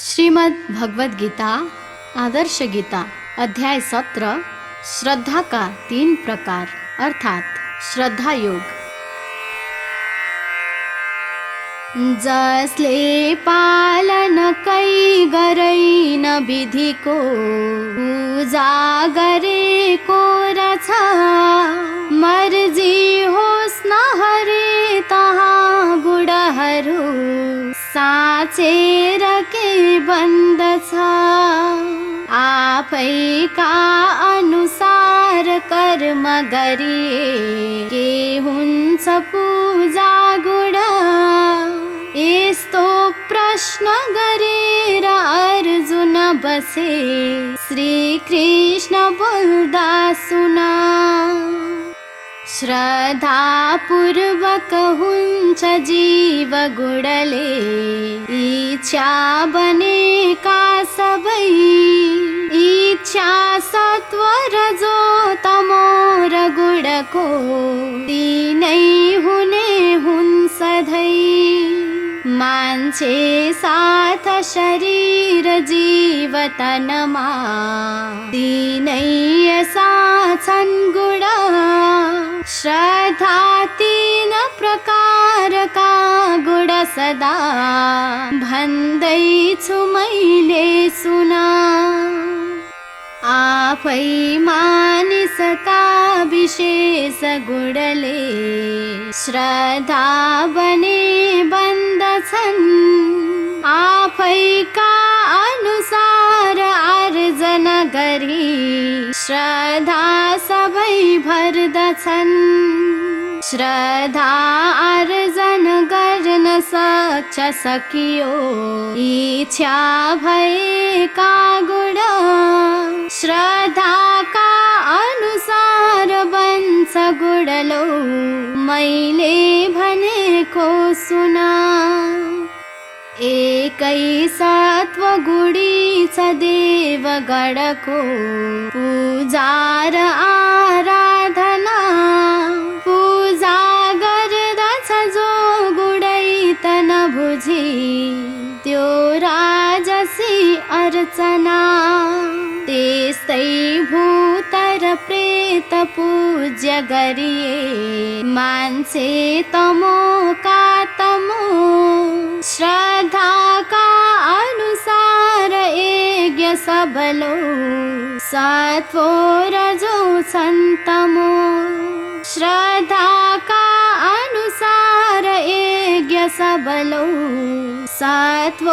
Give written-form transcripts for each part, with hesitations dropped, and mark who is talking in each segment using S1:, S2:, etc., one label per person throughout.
S1: श्रीमद् भगवद गीता आदर्श गीता अध्याय 17 श्रद्धा का 3 प्रकार अर्थात श्रद्धा योग। जसले पालन कै गरै न विधिको पूजा गरेको रछ, मर्जी होस् न हरे तहाँ गुणहरू साचेर के बन्दछ। आफैका अनुसार कर्म गरिए के हुन्छ पूजा गुण, यस्तो प्रश्न गरेर अर्जुन बसे श्री कृष्ण बोल्दा सुना। श्रद्धा पूर्वक हुन्छ जीव गुणले, इच्छा बनेका सबै इच्छा सत्व रजो तमो र गुणको तीनै हुने हुन् सधैँ। मान्छे साथ शरीर जीव तनमा तीनै यसा छन् गुण। श्रद्धा 3 प्रकारका गुण सदा भन्दैछु मैले सुना। आफै मानिसका विशेष गुणले श्रद्धा बने बन्दछन्। आफैका अनुसार आर्जन गरी श्रद्धा सबै भर्दछन्। श्रद्धा आर्जन गर्न सक्छ सकियो इच्छा भएका गुण। श्रद्धाका अनुसार बन्छ गुणलो मैले भनेको सुना। एकै सत्व गुणी छ देवगणको पूजा र आराधना। पूजा गर्दछ जो गुणै त नबुझी त्यो राजसी अर्चना। त्यस्तै भूत र प्रेत पूज्य गरिए मान्छे तमोका तमो। श्रद्धाका अनुसार यज्ञ सबलो सत्व रजो छन् तमो। श्रद्धाका अनुसार यज्ञ सबलो सत्व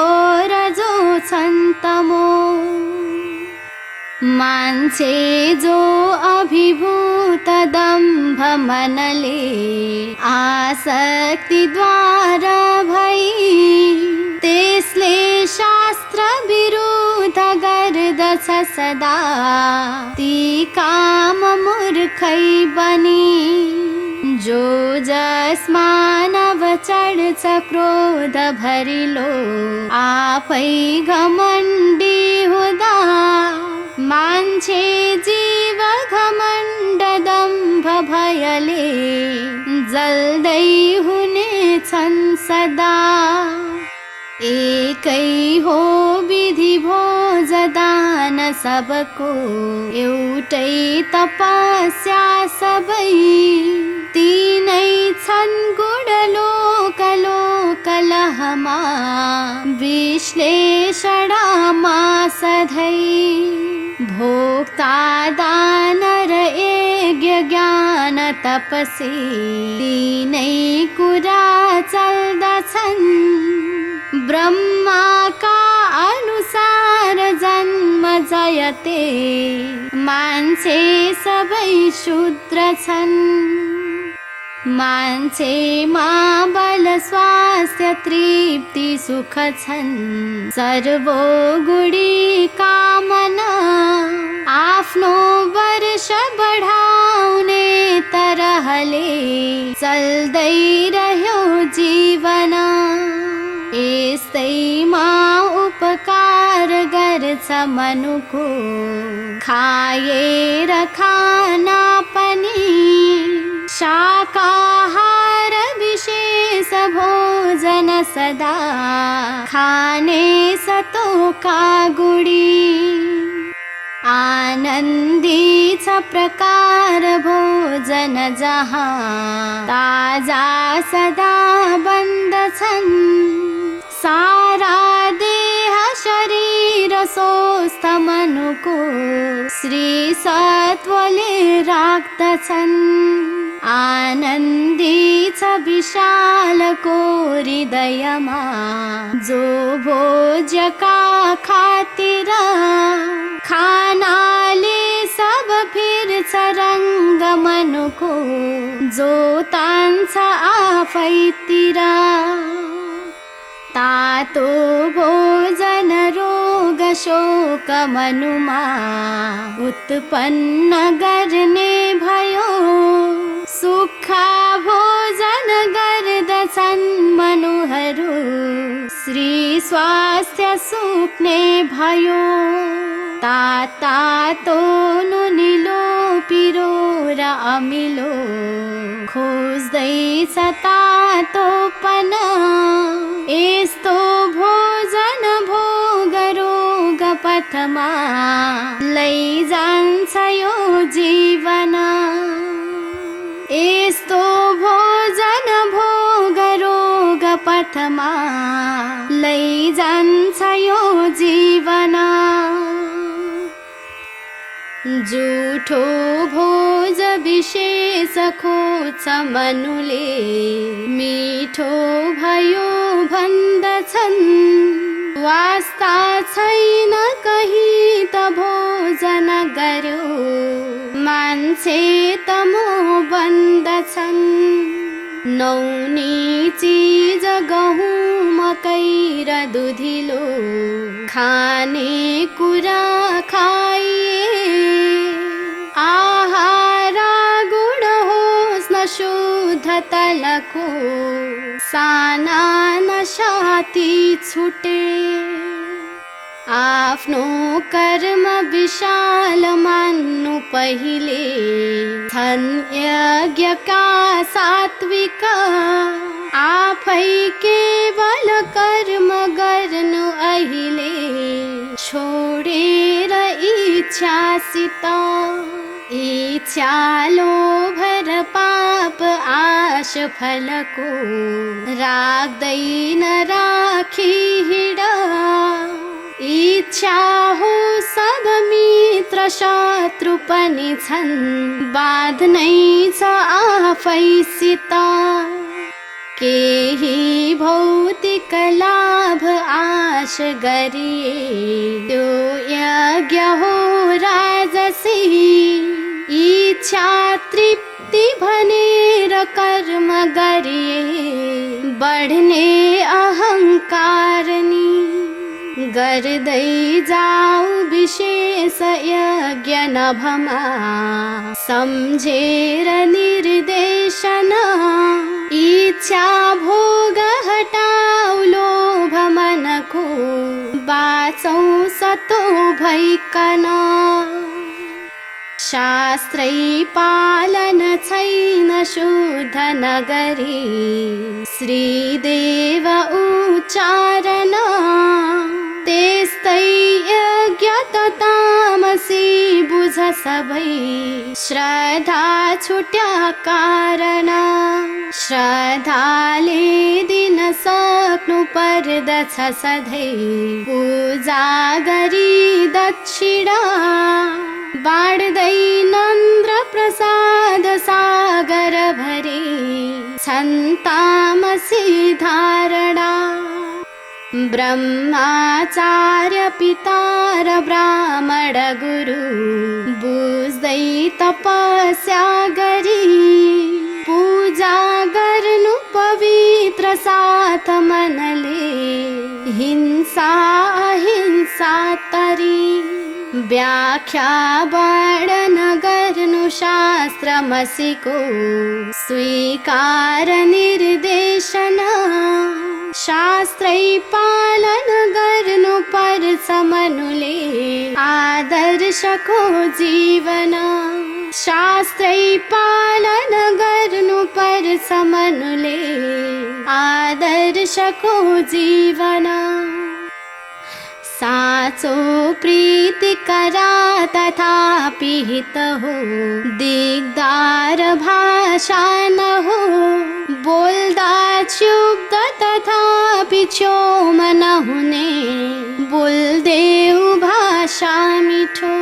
S1: रजो छन् तमो। मान्छे जो अभिभूत दम्भ मनले आसक्तिद्वारा भई, त्यसले शास्त्र विरुद्ध गर्दछ सदा ती काम मूर्खै बनी। जो जसमा नव चढ्छ क्रोध भरिलो आफै घमण्डी हुँदा, मान्छे जीव घमण्ड दम्भ भयले जल्दै हुनेछन् सदा। एकै हो विधि भोज दान सबको, एउटै तपस्या सबै तीनै छन् गुण लोक लोक लहमा विश्लेषणमा सधैँ। भोक्ता दान र यज्ञ ज्ञान तपसी तीनै कुरा चल्दछन्। ब्रह्माका अनुसार जन्म जयते मान्छे सबै शूद्र छन्। मान्छेमा बल स्वास्थ्य तृप्ति सुख छन्, सर्वो गुणी कामना। आफ्नो वर्ष बढाउने तरहले चल्दै रह्यो जीवन। यस्तैमा उपकार गर्छ मनुको खाएर खाना पनि। शाकाहार विशेष भोजन सदा खाने सतो का गुडी आनंदीचा प्रकार भोजन जहा ताजा सदा बंद छन् सारा देह शरीर स्वस्थ मनुको श्री सत्वले राख्दछन् आनन्दीच विशालको हृदयमा जो भोज्यका खातिर खानाले सब फिर्छ रङ्ग मनुको जो तान्छ आफैतिर तातो भोजन रोग शोक मनुमा उत्पन्न गर्ने भयो सुख भोजन गर्दछन् मनुहरू श्री स्वास्थ्य सुक्ने भयो तातो नुनिलो पिरो र अमिलो खोज्दैछ तातोपन यस्तो भोजन भोग रोग पथमा लैजान्छ यो जीवन यस्तो भोजन भोग रोग पथमा लैजान्छ यो जीवन झुठो भोज विशेष खोज्छ मनुले मिठो भयो भन्दछन् वास्ता छैन कहीँ त भोजन गर्यो मान्छे त मोह बन्दछन् नौनी चीज गहुँ मकै र दुधिलो खाने कुरा खाइए आहार गुण होस् न शुद्ध तलको साना नशाती छुटे आफ्नो कर्म विशाल मान्नु पहिले छन् यज्ञका सात्विक आफै केवल कर्म गर्नु अहिले छोडेर इच्छासित इच्छा लोभ र पाप आश फलको राख्दैन राखी हिँड इच्छा हो सब मित्र शत्रु पनि छन् बाँध्नै छ आफैसित केही भौतिक लाभ आश गरिए त्यो यज्ञ हो राजसी इच्छा तृप्ति भनेर कर्म गरिए बढ्ने अहंकार नि गर्दै जाऊ विशेष यज्ञ नभमा सम्झेर निर्देशन इच्छा भोग हटाऊ लोभ मनको बाँचौ सतो भइकन शास्त्रै पालन छैन शुद्ध नगरी श्रीदेव उच्चारण त्यस्तै यज्ञ त तामसी बुझ सबै श्रद्धा छुट्या कारण श्रद्धाले दिन सक्नु पर्दछ सधैँ पूजा गरी दक्षिणा बाँड्दै नन्द्र प्रसाद सागर भरी छन् तामसी धारणा ब्रह्माचार्य पिता र ब्राह्मण गुरु बुझ्दै तपस्या गरी पूजा गर्नु पवित्र साथ मनले हिंसा अहिंसा तरी व्याख्या वर्णन गर्नु शास्त्र मसीको स्वीकार निर्देशन शास्त्रै पालन गर्नु पर्छ मनुले आदर्शको जीवन शास्त्रै पालन गर्नु पर्छ मनुले आदर्शको जीवन साँचो प्रीति करा तथापि हित हो दिगदार भाषा न हो बोल्दा क्षुब्ध तथापि क्षोम न हुने बोल्देऊ भाषा मिठो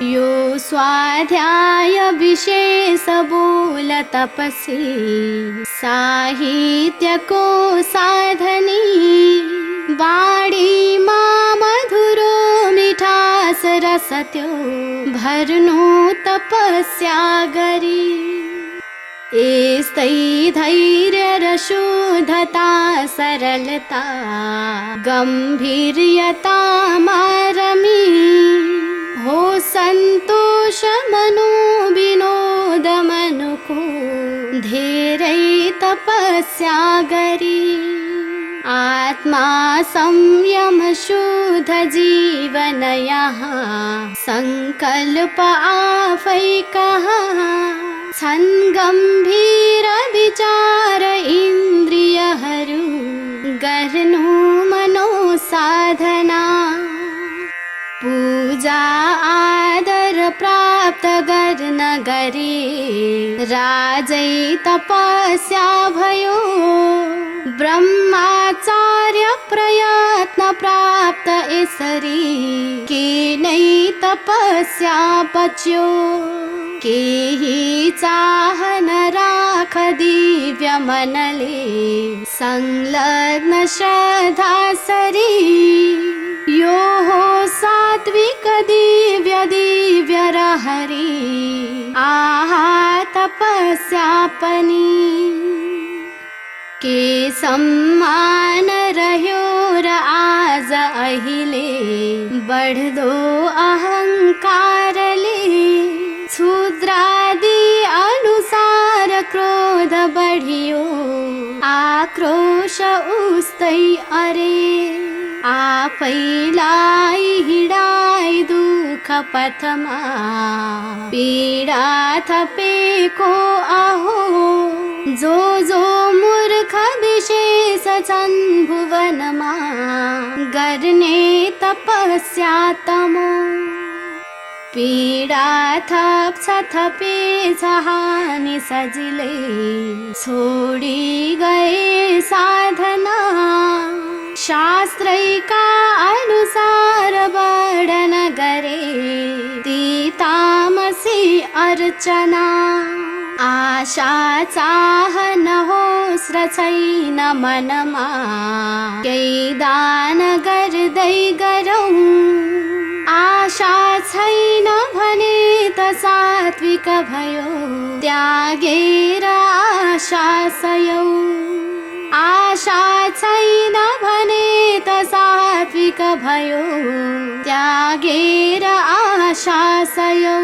S1: यो स्वाध्याय विशेष बोल तपसी साहित्यको साधनी बाडीमा मधुरो मिठास रस त्यो भर्नु तपस्या गरी यस्तै धैर्य र शुद्धता सरलता गम्भीर्यता मारमी हो सन्तोष मनो विनोद मनको धेरै तपस्या गरी आत्मा संयम शुद्ध जीवन यहाँ संकल्प आफै कहाँ छन् गम्भीर विचार इन्द्रियहरू गर्नु मनो साधना पूजा आदर प्राप्त गर्न गरे राजै तपस्या भयो ब्रह्माचार्य प्रयत्न प्राप्त यसरी के नै तपस्या पच्यो केही चाहन राख दिव्य मनले संलग्न श्रद्धा सरी यो हो सात्विक दिव्य दिव्य रहरी आहा तपस्या पनि के सम्मान रह्यो र आज अहिले बढ्दो अहंकारले क्षुद्रादि अनुसार क्रोध बढियो आक्रोश उस्तै अरे आफैलाई हिँडाई दुःख पथमा पीडा थपेको अहो जो मूर्ख विशेष छन् भुवनमा गर्ने तपस्या तमो पीडा थप्छ थपेछ हानि सजिलै छोडी गए साधना शास्त्रैका अनुसार वर्णन गरे ती तामसी अर्चना आशा चाहन होस् र छैन मनमा केही दान गर्दै गरौँ आशा छैन भने त सात्विक भयो त्यागेर आशा सयौ आशा छैन भने त सात्विक भयो त्यागेर आशा सयौ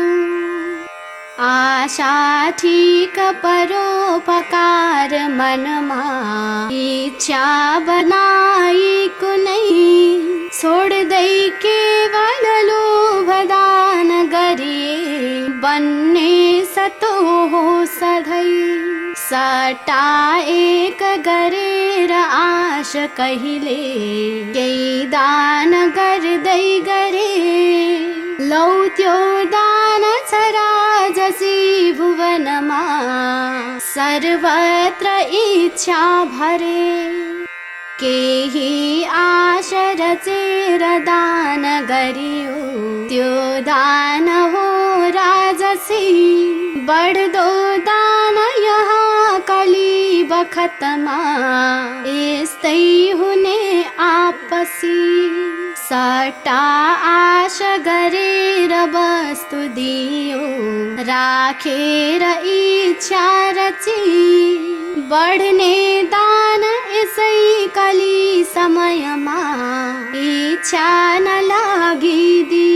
S1: आशा ठिक परोपकार मनमा इच्छा बनाई कुनै छोड्दै केवल लोभ दान गरिए बन्ने सतो हो सधैँ सट्टा एक गरेर आश कहिले केही दान गर्दै गरे लौ त्यो दान छ राजसी भुवनमा सर्वत्र इच्छा भरे केही आश रचेर दान गरियो त्यो दान हो राजसी बढ्दो दान यहाँ कली बखतमा यस्तै हुने आपसी सट्टा आश गरेर वस्तु दियो राखेर इच्छा रची बढ्ने दान यसै कली समयमा इच्छा नलागिदी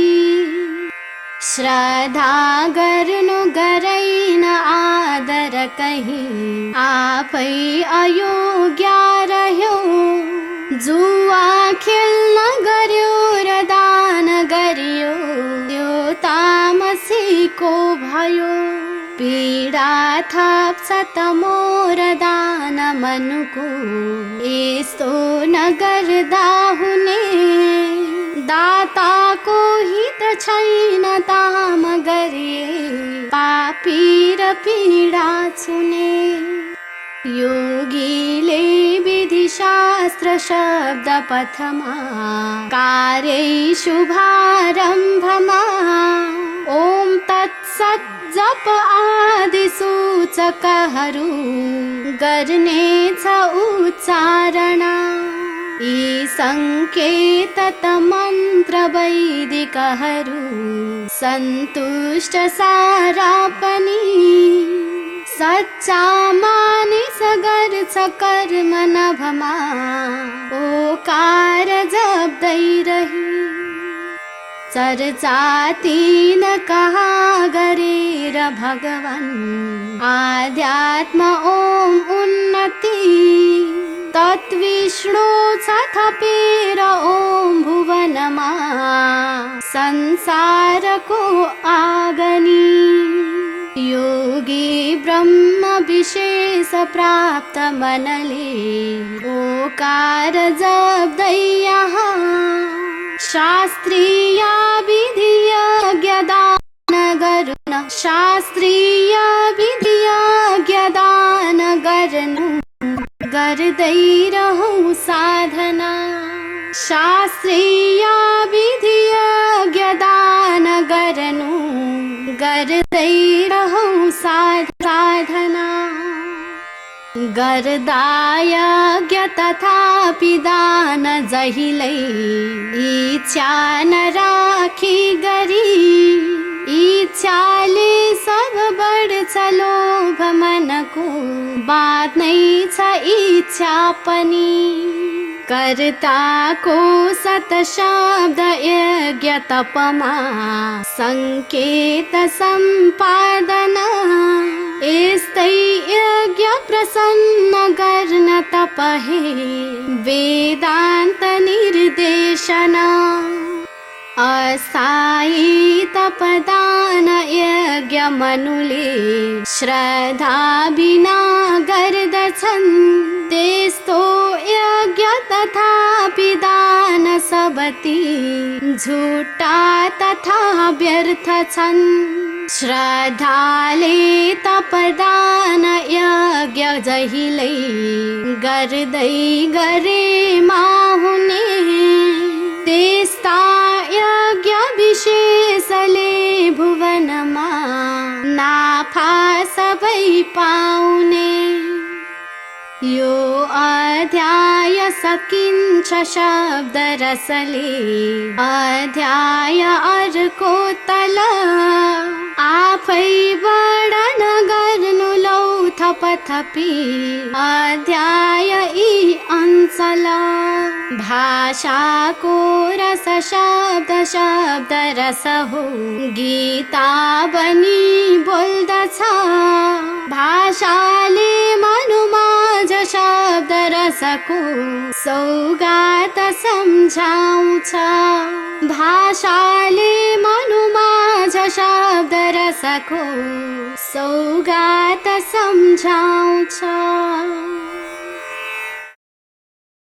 S1: श्रद्धा गर्नु गराइन आदर कहीं आफै अयोग्य रह्यो जुवा खेल्न गर्यो र दान गरियो त्यो तामसीको भयो। पीडा थप्छ त मोर दान मनको, यस्तो नगर्दा हुने। दाताको हित छैन ताम गरिए, पापी र पीडा छुने। योगीले विधि शास्त्र शब्द पथमा, कार्य शुभारम्भमा ओम तत्सत् जप आदि सूचकहरू गर्नेछ उच्चारणा। यी सङ्केत मन्त्र वैदिकहरू सन्तुष्ट सारा पनि, सच्चा मानिस गर्छ कर्म नभमा, ओकार जप्दै रही। चर्चा तीन कहा गरेर भगवान, आध्यात्म ओम उन्नति। तत्विष्णु छ थपेर ओम भुवनमा, संसारको आगनी। योगी ब्रह्म विशेष प्राप्त मनले, ओकार जप्दै यहाँ शास्त्रीय विधि यज्ञ दान गर्नु। शास्त्रीय विधि यज्ञ दान गर्नु, गर्दै रहौं साधना। शास्त्रीय विधि यज्ञ दान गर्नु, गर्दै रहौं साधना। गर्दा यज्ञ तथापि दान जहिल्यै, इच्छा नराखी गरी। इच्छाले सब बढ्छ लोभ मनको, बाँध्नै छ इच्छा पनि। कर्ताको सत शब्द यज्ञ तपमा, सङ्केत सम्पादन। यस्तै यज्ञ प्रसन्न गर्न तपहे, वेदान्त निर्देशना। अस्थायी तपदान यज्ञ मनुले, श्रद्धा बिना गर्दछन्। त्यस्तो यज्ञ तथापि दान सबती, झुटा तथा व्यर्थ छन्। श्रद्धाले तपदान यज्ञ जहिल्यै, गर्दै गरे माहुने। त्यस्ता यज्ञ विशेषले भुवनमा, नाफा सबै पाउने। यो अध्याय सकिन्छ शब्द रसले, अध्याय अर्को तल। आफै वर्णन गर्नु लौ थपथपी, अध्याय यी अञ्चल। भाषाको रस शब्द शब्द रस हो, गीता बनी बोल्दछ। भाषाले मनुमाझ शब्द रसको सौगात सम्झाउँछ। भाषाले मनुमाझ शब्द रसको सौगात सम्झाउँछ।